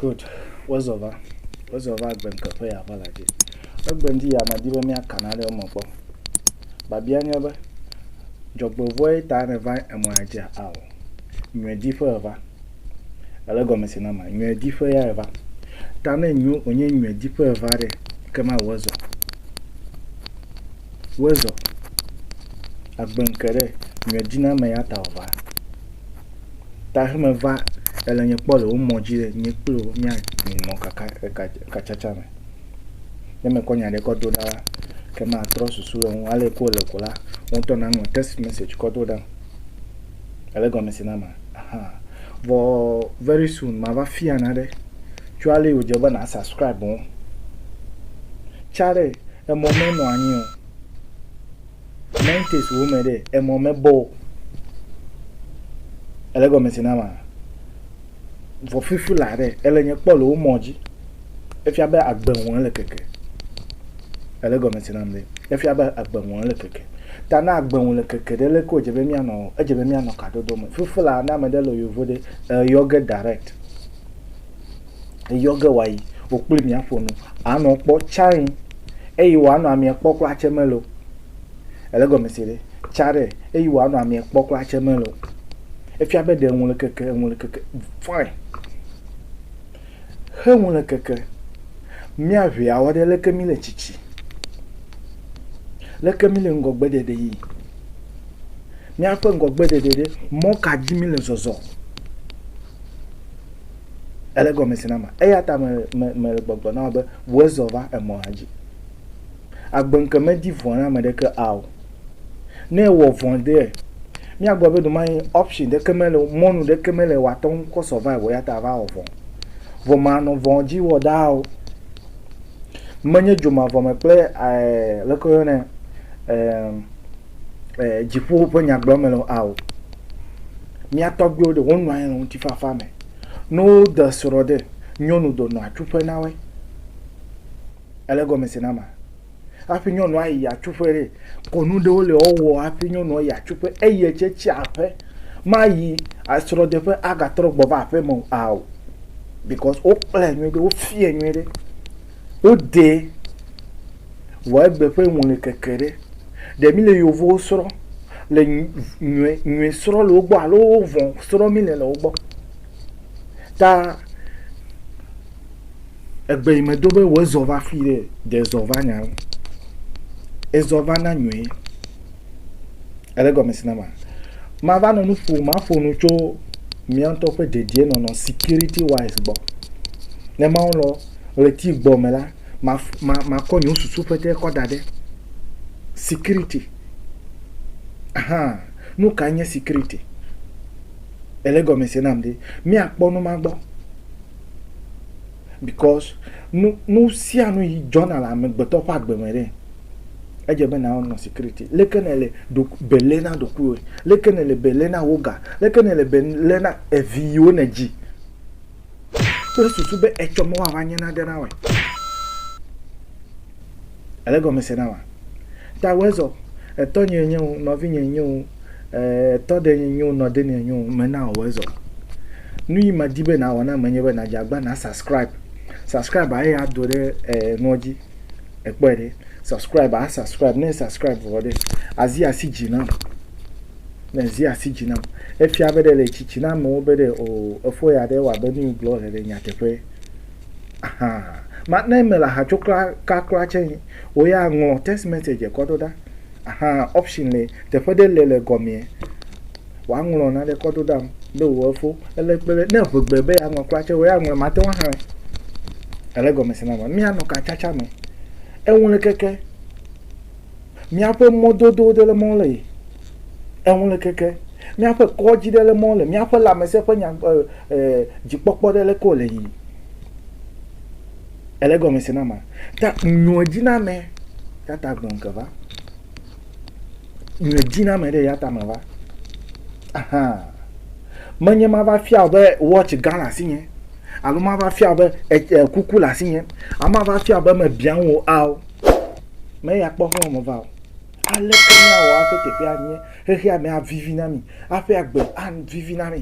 Good. What's over? What's over? Ben kafe ya valaji. Ogbendi ya madibe mi akanale omopo. Babianya ba. Jogbo voy ta ne va emoaje awo. Nwe difo eva. Alego mesinama. Nwe difo ya eva. Ta ne nyu onye nwe difo eva re kama wozo. Wozo. Agbenkere nwe dina me ya ta ova. Ta hme va ele nye kpolo o mojire nye kpolo nya no kachacha me me konya de ko do da ke ma tro susu won ale ko le kola won to na no text message ko do da ele go me sinama aha vo very soon ma va fi anade tuale o je ba na subscribe won chare e mo me no anyi o 90s wo me de e mo me bo ele go me sinama for fifu la re ele nye polo o moji e fi abe agben won le keke ele go metinam de e fi abe agben won le keke ta na agben won le keke de le ko jebe mi ano ka dodo mo fifu la na me de lo yovo de yoga direct yoga wai o puli mi afonu ano po chain eyi wa ano ami epo kla chemelo ele go mesire chare eyi wa ano ami epo kla chemelo e fi abe de won le keke fine he won keke mi avia wode leke mi le chichi leke mi le ngogbe dede yi mi afa ngogbe dede mo ka ji mi le zozo ele go mesinama eya ta me gbogbo na be wozova e mo haji agbanka me di vona me de ke aw ne wo vonde mi agbobe do my option de kemele monu de kemele wa ton ko survive ya ta va ovon vomano vonji wodao manye juma vome ple leko ne jipu ponya glomelo aw mi atogbe de won wan won ti fafa me no the sorode nyonu do no atupe nawe elego mesinama afi nyonu ayi atupere konu de ole owo afi nyonu ayi atupe eye chechi ape mayi asorode pe agatro gbo ba ape mo aw because o plan we do fear we o de wa be fe won le kekere de mi le yovo soro le nwe soro lo gbo alo von soro mi le lo gbo ta egbe ime do be wo zova fire de zova nya e zova na nwe ele go mesinama ma va no fu ma fo no cho mi anto pe dedie no security wise bo ne ma lo le ti gbo me la ma ko nyu susu pete ko dade security aha no ka nye security ele go me senam de mi akpo no ma gbo because no si anu yi journal am gbeto pa gbe mere eje be na no security lekenele do belena do ku lekenele belena woga lekenele belena evio na ji so susu be echomo wa wanye na de na we elego mesenawa ta wezo etonye nyu no vinye nyu to de nyu no de nyu me na wezo nu ma dibe na wona manye be na jagba na subscribe ayi adore noji ekpere subscribe ne subscribe for this azia sijina na azia sijina efi abede le chichi na mo bede o efo ya de wa be new blog de nyatepe aha ma na emela ha chokra ka kra chen o ya ngo text message ko do da aha option le te fode le gomie wa nglo na de ko do da be wo fo elepele na gbegbe ya ngo kra chen o ya ngo ma te wa ha ele gomie sinama mi anu ka chacha me enwele keke mi ape mododo de le mole enwele keke mi ape koji de le mole mi ape la mese pe nya jipopo de le ko le yi ele go me sinama ta nyojina me ta gbonkava nyojina me de ya ta ma va aha manye ma va fia be watch gala sinye alo ma va fia be kuku la sinye ama va fia be me bian wo aw me ya po ho mo va ale kenya wo ape te fi anye he me avivi na mi ape agbe an vivi na mi